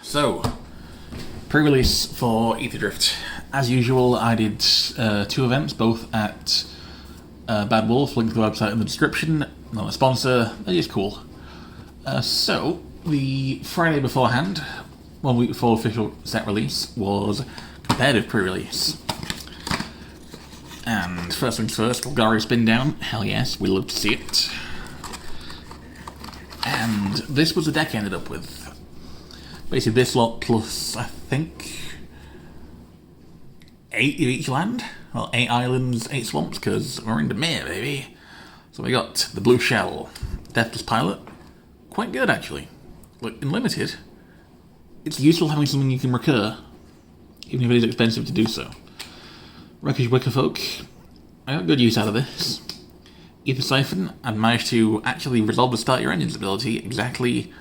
So, pre-release for Aetherdrift. As usual, I did 2 events, both at Bad Wolf, link to the website in the description. Not a sponsor, they're just cool. So, the Friday beforehand, 1 week before official set release, was competitive pre-release. And first things first, Bulgari spin down. Hell yes, we love to see it. And this was the deck I ended up with. Basically this lot plus, I think, 8 of each land. Well, 8 islands, 8 swamps, because we're in Demir, baby. So we got the Blue Shell, Deathless Pilot. Quite good, actually. Like, in Limited, it's useful having something you can recur, even if it is expensive to do so. Wreckage Wickerfolk, I got good use out of this. Ether Siphon, and managed to actually resolve the Start Your Engines ability exactly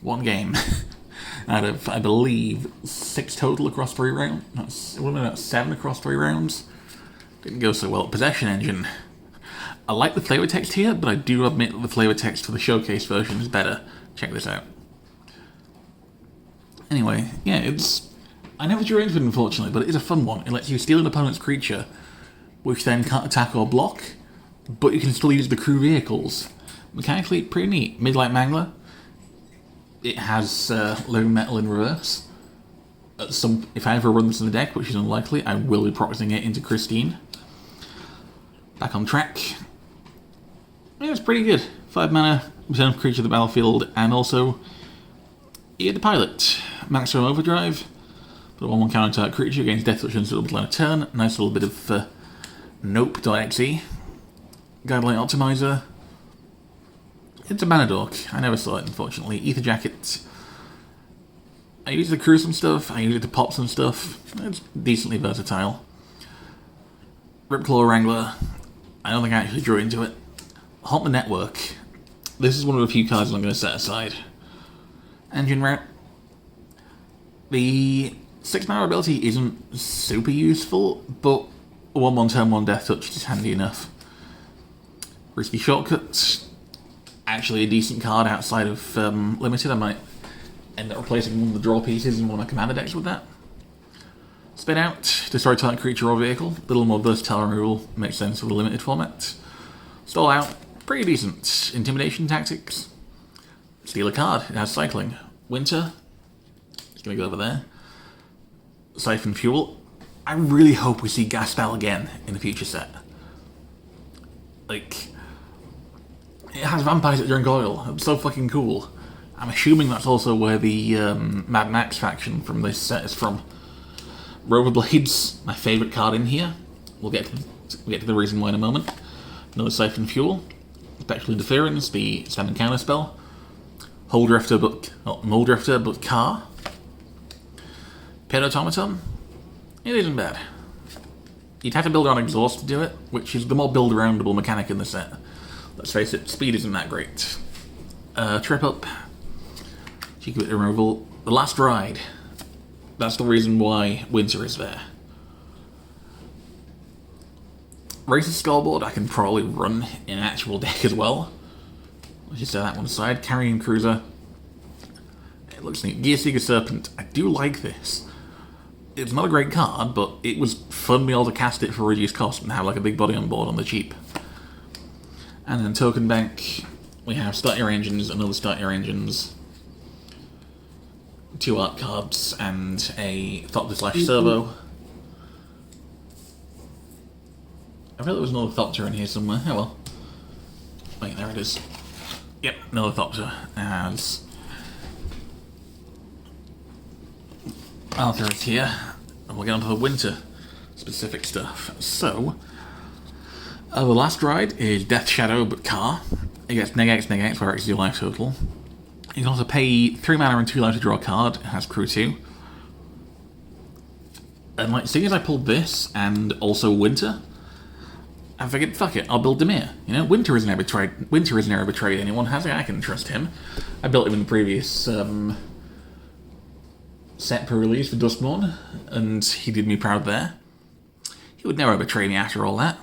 1 game. Out of, I believe, 6 total across 3 rounds. It would have been about 7 across 3 rounds. Didn't go so well. Possession Engine. I like the flavor text here, but I do admit that the flavor text for the showcase version is better. Check this out. Anyway, yeah, it's... I never drew into it, unfortunately, but it is a fun one. It lets you steal an opponent's creature, which then can't attack or block, but you can still use the crew vehicles. Mechanically, pretty neat. Midlight Mangler. It has Living Metal in reverse. If I ever run this in the deck, which is unlikely, I will be proxying it into Christine. Back on track. Yeah, it's pretty good. 5 mana, return creature to the battlefield, and also the pilot. Maximum Overdrive. Put a 1/1 counter attack creature against Death Touch until the end of turn. Nice little bit of nope.exe. Guidelight Optimizer. It's a mana dork. I never saw it, unfortunately. Ether Jacket. I use it to crew some stuff. I use it to pop some stuff. It's decently versatile. Ripclaw Wrangler. I don't think I actually drew into it. Haunt the Network. This is one of the few cards I'm going to set aside. Engine Route. The 6 mana ability isn't super useful, but 1/1 turn 1 Death Touch is handy enough. Risky Shortcuts. Actually a decent card outside of Limited. I might end up replacing one of the draw pieces in one of my commander decks with that. Spin out, destroy target creature or vehicle. Little more versatile removal, makes sense for the Limited format. Stall out, pretty decent. Intimidation Tactics. Steal a card, it has cycling. Winter, it's going to go over there. Siphon Fuel. I really hope we see Gas Spell again in the future set. Like... It has vampires at Drink Oil. It's so fucking cool. I'm assuming that's also where the Mad Max faction from this set is from. Roverblades, my favourite card in here. We'll get to the reason why in a moment. Another Siphon Fuel. Spectral Interference, the standard counter spell. Mulldrifter, but Car. Pet Automaton. It isn't bad. You'd have to build on Exhaust to do it, which is the more build-aroundable mechanic in the set. Let's face it, speed isn't that great. Trip Up. Cheeky bit removal. The Last Ride. That's the reason why Winter is there. Racer Scoreboard I can probably run in an actual deck as well. Let's just set that one aside. Carrying Cruiser. It looks neat. Gearseeker Serpent. I do like this. It's not a great card, but it was fun to be able to cast it for reduced cost and have like a big body on board on the cheap. And then Token Bank, we have Start Your Engines, another Start Your Engines, 2 art cards, and a Thopter / Servo. I feel there was another Thopter in here somewhere. Oh well. Wait, there it is. Yep, another Thopter. As Arthur is here, and we'll get on to the winter specific stuff. So, the Last Ride is Death Shadow but Car. It gets Neg-X, where it's your life total. You can also pay 3 mana and 2 life to draw a card. It has Crew 2. And like, seeing as I pulled this and also Winter, I figured, fuck it, I'll build Demir. You know, Winter has never betrayed anyone, has he? I can trust him. I built him in the previous set pre-release for Duskmourn, and he did me proud there. He would never betray me after all that.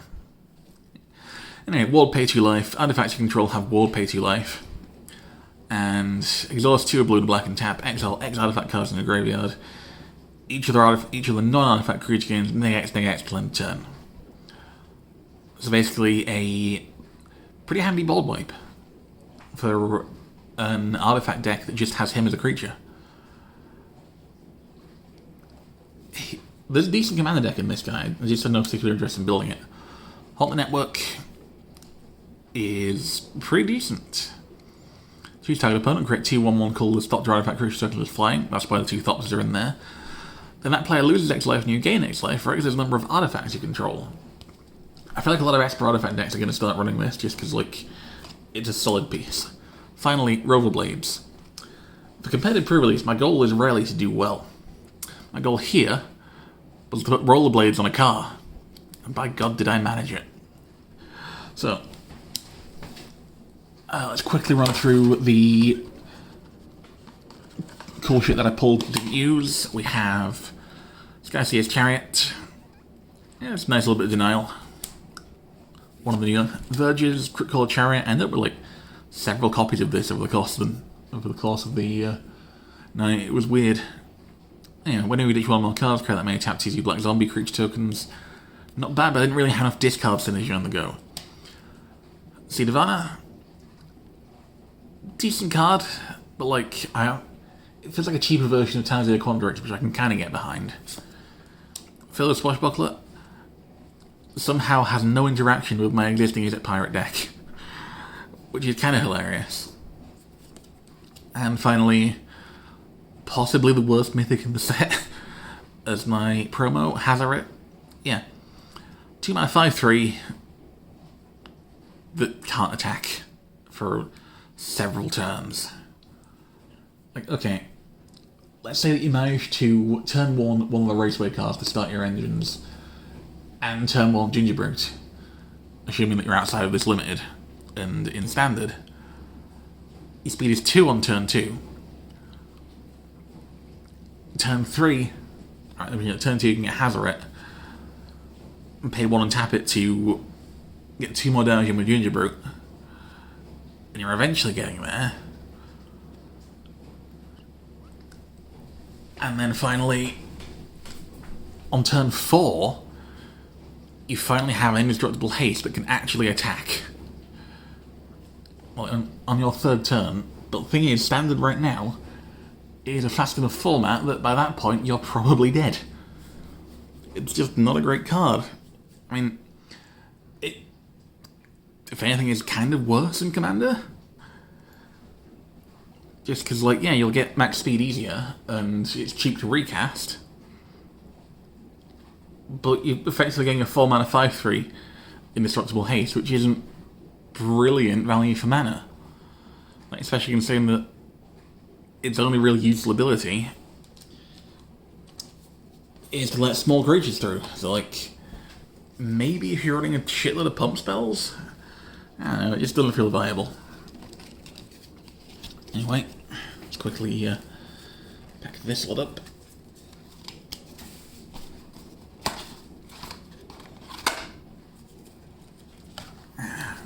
Anyway, Ward pay 2 life. Artifacts you control have Ward pay 2 life. and exhaust 2 blue to black and tap, exile X artifact cards in the graveyard. Each of the non-artifact creature gains -X till end of turn. So basically a pretty handy board wipe for an artifact deck that just has him as a creature. There's a decent commander deck in this guy. I just had no particular interest in building it. Halt the Network is pretty decent. Choose target opponent, create 2/1/1 colorless stop your artifact creature circle is flying. That's why the 2 Thopters are in there. Then that player loses X life and you gain X life for X number of artifacts you control. I feel like a lot of Esper artifact decks are going to start running this just because, like, it's a solid piece. Finally, Rollerblades. For competitive pre-release, my goal is rarely to do well. My goal here was to put rollerblades on a car. And by God, did I manage it. So, let's quickly run through the cool shit that I pulled to use. We have Skyseer's Chariot. Yeah, it's a nice little bit of denial. One of the new Verge's Critical Chariot. I ended up with like several copies of this over the course of the night. It was weird. Anyway, when you read each one more cards, create that many tap TC black zombie creature tokens. Not bad, but I didn't really have enough discard synergy on the go. Seed of Honor. Decent card, but like, it feels like a cheaper version of Tanzir Quandrix, which I can kind of get behind. Fiddler Swashbuckler somehow has no interaction with my existing Is It Pirate deck, which is kind of hilarious. And finally, possibly the worst mythic in the set, as my promo, Hazaret. Yeah. 2 mana 5/3 that can't attack for several turns. Like, okay, let's say that you manage to turn one of the Raceway cards to start your engines, and turn 1 Gingerbrute, assuming that you're outside of this limited, and in standard, your speed is 2 on turn 2. Turn 3, right, turn 2 you can get Hazaret, and pay 1 and tap it to get 2 more damage in with Gingerbrute, and you're eventually getting there. And then finally, on turn 4, you finally have an indestructible haste that can actually attack. Well, on your 3rd turn. But the thing is, standard right now is a fast enough format that by that point you're probably dead. It's just not a great card. I mean, it, if anything, is kind of worse than Commander. Just because, like, yeah, you'll get max speed easier, and it's cheap to recast. But you're effectively getting a 4 mana 5/3 indestructible haste, which isn't brilliant value for mana. Like, especially considering that its only real useful ability is to let small creatures through. So, like, maybe if you're running a shitload of pump spells, I don't know, it just doesn't feel viable. Anyway, let's quickly pack this lot up.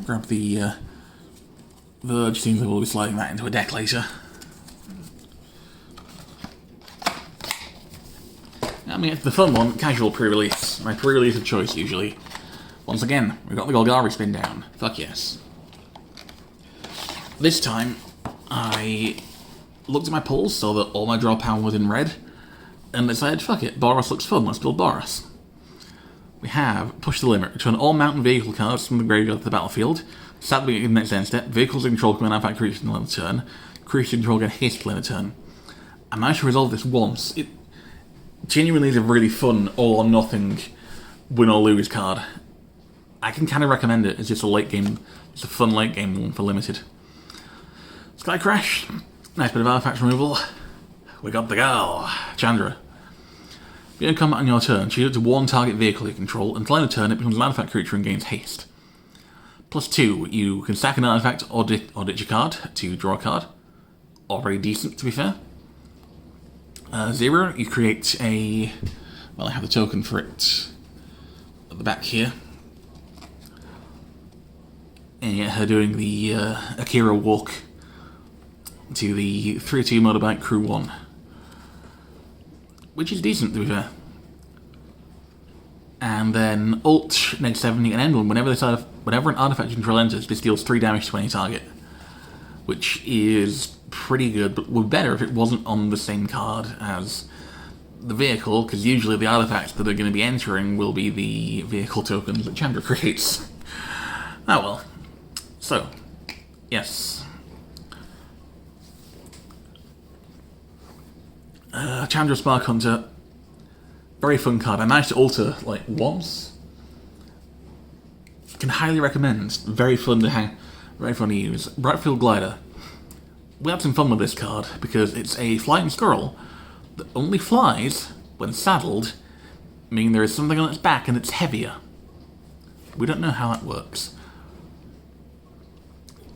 Grab the Verge, seems like we'll be sliding that into a deck later. I mean, it's the fun one, casual pre-release. My pre-release of choice, usually. Once again, we've got the Golgari spin down. Fuck yes. This time, I looked at my pulls, saw that all my draw power was in red, and decided, fuck it, Boros looks fun, let's build Boros. We have Push the Limit, return all mountain vehicle cards from the graveyard to the battlefield. Start the next end step, vehicles in control can artifact creatures in the turn, creatures in control get haste in a turn. I managed to resolve this once. It genuinely is a really fun all or nothing win or lose card. I can kind of recommend it. It's just a late game, it's a fun late game one for limited. Sky Crash, nice bit of artifact removal. We got the girl, Chandra. Begin combat on your turn, choose it to one target vehicle you control. Until end of turn, it becomes an artifact creature and gains haste. +2, you can stack an artifact or ditch a card to draw a card. Already decent, to be fair. 0, you create a... Well, I have the token for it at the back here. And you get her doing the Akira walk to the 3-2 Motorbike Crew 1. Which is decent, to be fair. And then Alt, -7, you can end one. Whenever an artifact you control enters, this deals 3 damage to any target. Which is pretty good, but would be better if it wasn't on the same card as the vehicle, because usually the artifacts that are going to be entering will be the vehicle tokens that Chandra creates. Oh well. So, yes. Chandra Spark Hunter. Very fun card. I managed to alter, like, once. Can highly recommend. Very fun to use. Brightfield Glider. We had some fun with this card, because it's a flying squirrel that only flies when saddled, meaning there is something on its back and it's heavier. We don't know how that works.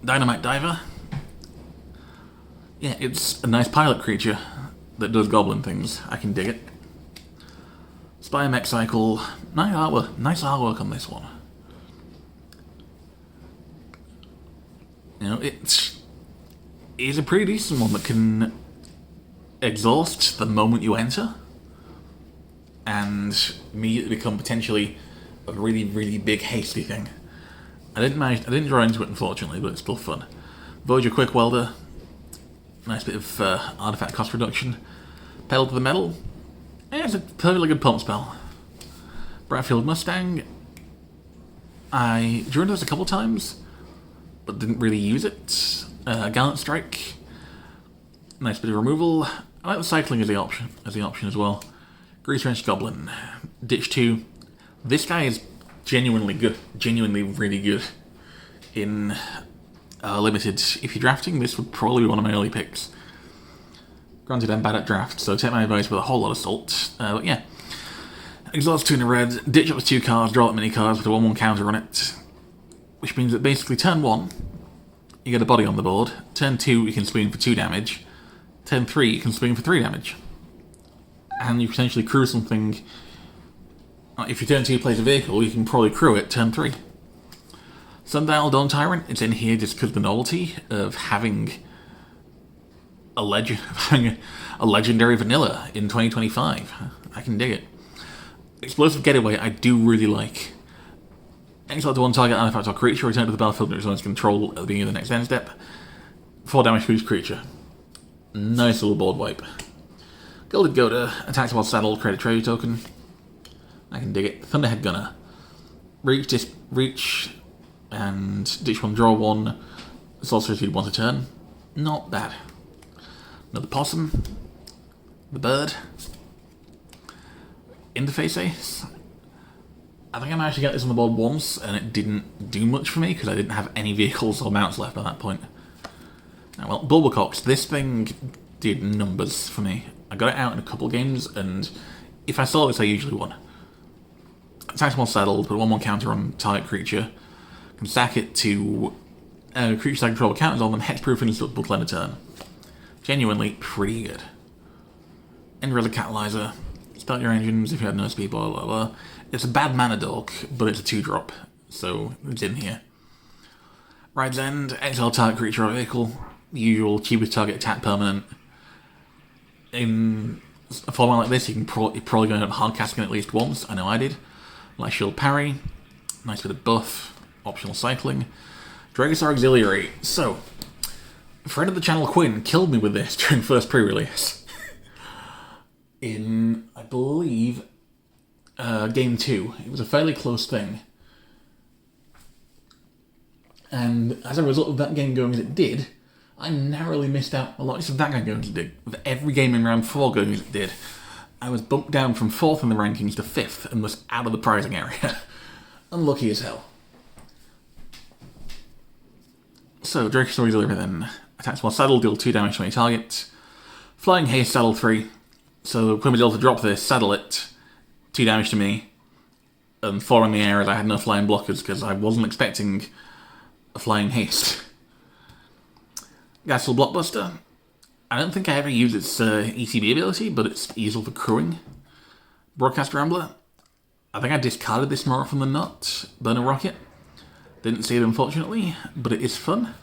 Dynamite Diver. Yeah, it's a nice pilot creature that does goblin things. I can dig it. Spire Mech Cycle. Nice artwork on this one. You know, it's a pretty decent one that can exhaust the moment you enter and immediately become potentially a really, really big hasty thing. I didn't draw into it, unfortunately, but it's still fun. Voyager Quick Welder. Nice bit of artifact cost reduction. Pedal to the Metal. Yeah, it's a perfectly good pump spell. Brightfield Mustang. I drew into this a couple times, but didn't really use it. Gallant Strike. Nice bit of removal. I like the cycling as the option as well. Grease Wrench Goblin. Ditch 2. This guy is genuinely good. Genuinely really good. In Limited. If you're drafting, this would probably be one of my early picks. Granted, I'm bad at draft, so take my advice with a whole lot of salt. But yeah. Exhaust 2 in a red. Ditch up with 2 cards. Draw up mini cards with a 1/1 counter on it. Which means that basically turn 1, you get a body on the board. Turn 2, you can swing for 2 damage. Turn 3, you can swing for 3 damage. And you potentially crew something. If your turn 2 plays a vehicle, you can probably crew it turn 3. Sundial Dawn Tyrant, it's in here just because of the novelty of having a legendary vanilla in 2025. I can dig it. Explosive Getaway, I do really like. Exile to 1 target artifact or creature, return to the battlefield under its control at the beginning of the next end step. 4 damage for each creature. Nice little board wipe. Gilded Goda, attacks while saddled, create a treasure token. I can dig it. Thunderhead Gunner. Reach, and ditch 1, draw 1. Sorcerer speed 1 a turn. Not bad. Another Possum. The Bird. Interface Ace. I think I managed to get this on the board once, and it didn't do much for me, because I didn't have any vehicles or mounts left at that point. Now, well, Bulbacox, this thing did numbers for me. I got it out in a couple games, and if I saw this, I usually won. Attacks while saddled, put a 1/1 counter on target creature. Can sack it to creatures I control counters on them, hexproof and indestructible to end a turn. Genuinely pretty good. Endereza Catalyzer. Start your engines if you had no speed, blah blah blah. It's a bad mana dork, but it's a 2-drop, so it's in here. Ride's End, exile target creature or vehicle. The usual cheapest target attack permanent. In a format like this, you're probably going to end up hardcasting at least once. I know I did. Light Shield Parry. Nice bit of buff. Optional cycling. Dragosaur Auxiliary. So, friend of the channel Quinn killed me with this during first pre-release. In, I believe, Game 2. It was a fairly close thing. And as a result of that game going as it did, I narrowly missed out a lot of that game going as it did. With every game in round 4 going as it did, I was bumped down from 4th in the rankings to 5th and was out of the prizing area. Unlucky as hell. So, Dracosaur Auxiliary then. Attacks while saddle, deal 2 damage to any target. Flying Haste, saddle 3. So, when we deal to drop this, saddle it. 2 damage to me. And 4 in the air as I had no flying blockers because I wasn't expecting a Flying Haste. Gasol Blockbuster. I don't think I ever used its ECB ability, but it's useful for crewing. Broadcast Rambler. I think I discarded this more often than not. Burner Rocket. Didn't see it, unfortunately, but it is fun.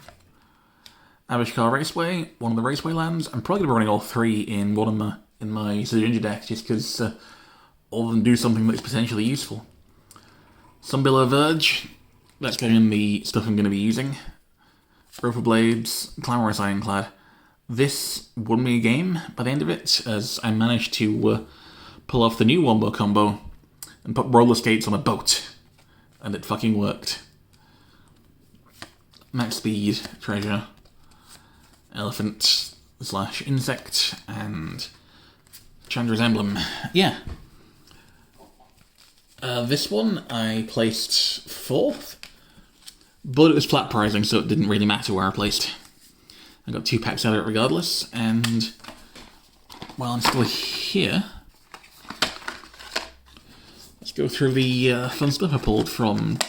Avishkar Raceway, one of the Raceway lands. I'm probably going to be running all three in one of my Ginger deck, just because all of them do something that's potentially useful. Sunbillow Verge, that's going in the stuff I'm going to be using. Roper Blades, Clamorous Ironclad. This won me a game by the end of it, as I managed to pull off the new Wombo combo and put roller skates on a boat. And it fucking worked. Max Speed, Treasure, Elephant / Insect, and Chandra's Emblem. Yeah. This one I placed 4th, but it was flat pricing, so it didn't really matter where I placed. I got 2 packs out of it regardless, and while I'm still here, let's go through the fun stuff I pulled from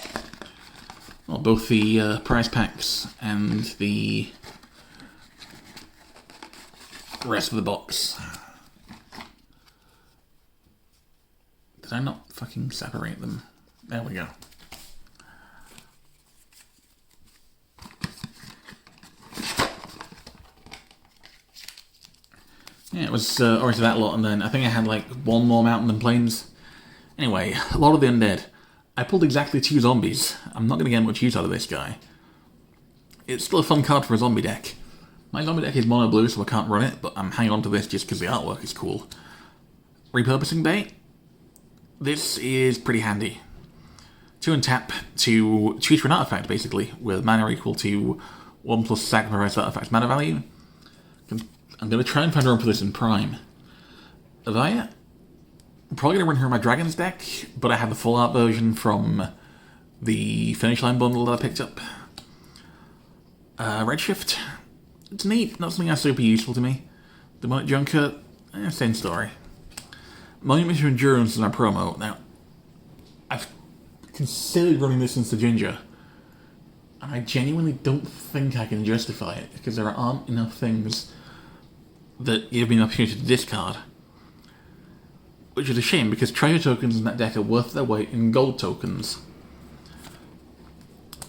both the prize packs and the rest of the box. Did I not fucking separate them? There we go. Yeah, it was already that lot, and then I think I had like 1 more Mountain and Plains. Anyway, a lot of the Undead. I pulled exactly 2 zombies. I'm not going to get much use out of this guy. It's still a fun card for a zombie deck. My zombie deck is mono blue, so I can't run it, but I'm hanging on to this just because the artwork is cool. Repurposing Bay. This is pretty handy. 2 and tap to choose for an artifact, basically, with mana equal to 1+ sacrifice artifact's mana value. I'm going to try and find a run for this in Prime. I'm probably going to run her in my Dragons deck, but I have the full art version from the Finish Line bundle that I picked up. Redshift. It's neat, not something that's super useful to me. Demonic Junker, same story. Monument to Endurance is my promo. Now, I've considered running this into Ginger, and I genuinely don't think I can justify it, because there aren't enough things that give me an opportunity to discard. Which is a shame, because treasure tokens in that deck are worth their weight in gold tokens.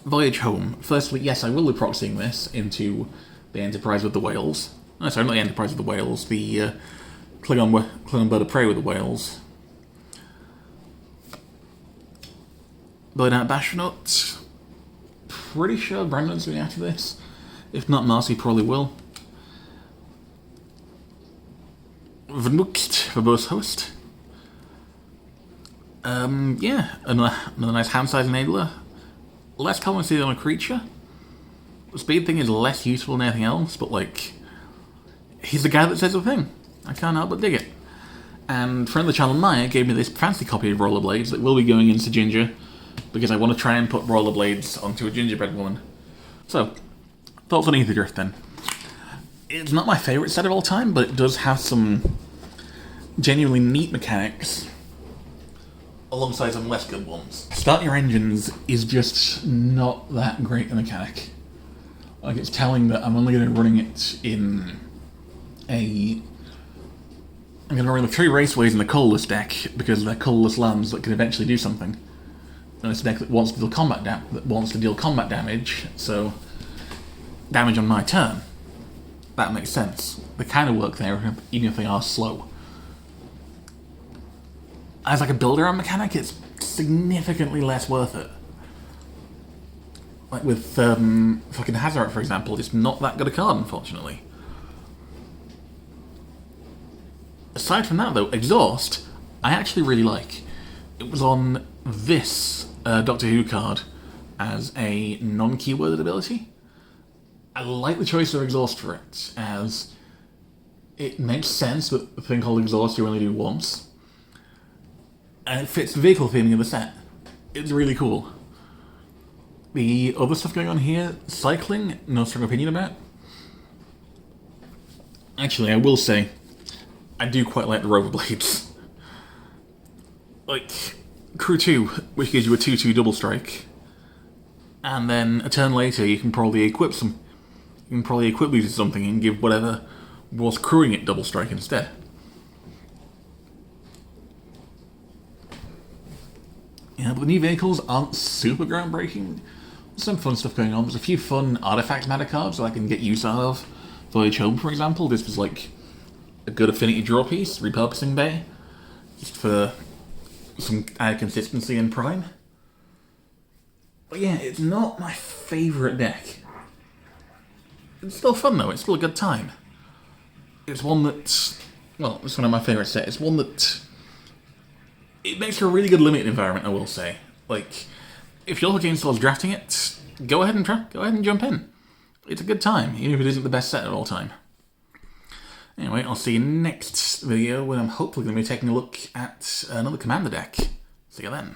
Voyage Home. Firstly, yes, I will be proxying this into the Enterprise with the Whales. No, sorry, not the Enterprise with the Whales, the Klingon Bird of Prey with the Whales. Blade Out Bastronaut. Pretty sure Brandon's going after this. If not, Marcy probably will. Vnuxt, Verbose Host. Yeah, another nice hand-size enabler. Less common to see on a creature. The speed thing is less useful than anything else, but like, he's the guy that says the thing. I can't help but dig it. And friend of the channel Maya gave me this fancy copy of Rollerblades that will be going into Ginger, because I want to try and put Rollerblades onto a gingerbread woman. So, thoughts on Aetherdrift then. It's not my favourite set of all time, but it does have some genuinely neat mechanics, alongside some less good ones. Start Your Engines is just not that great a mechanic. Like, it's telling that I'm only going to be running it in I'm going to run the 3 raceways in the colorless deck, because they're colorless lands that can eventually do something. And it's a deck that wants to deal combat damage, so damage on my turn. That makes sense. They kind of work there, even if they are slow. As like a build-around mechanic, it's significantly less worth it. Like with fucking Hazaret, for example, it's not that good a card, unfortunately. Aside from that, though, Exhaust, I actually really like. It was on this Doctor Who card as a non-keyworded ability. I like the choice of Exhaust for it, as it makes sense that the thing called Exhaust you only do once. And it fits the vehicle theming of the set. It's really cool. The other stuff going on here, cycling, no strong opinion about. Actually, I will say, I do quite like the Rover Blades. Like, Crew 2, which gives you a 2/2 double strike. And then a turn later, you can probably equip some. You can probably equip these to something and give whatever was crewing it double strike instead. Yeah, but the new vehicles aren't super groundbreaking. some fun stuff going on. There's a few fun artifact matter cards that I can get use out of. Voyage Home, for example. This was like a good affinity draw piece, repurposing bay, just for some added consistency in Prime. But yeah, it's not my favourite deck. It's still fun though, it's still a good time. It's one that, well, it's one of my favourite sets. It's one that, it makes for a really good limited environment, I will say. Like, if you're looking towards drafting it, go ahead and jump in. It's a good time, even if it isn't the best set of all time. Anyway, I'll see you next video when I'm hopefully going to be taking a look at another Commander deck. See you then.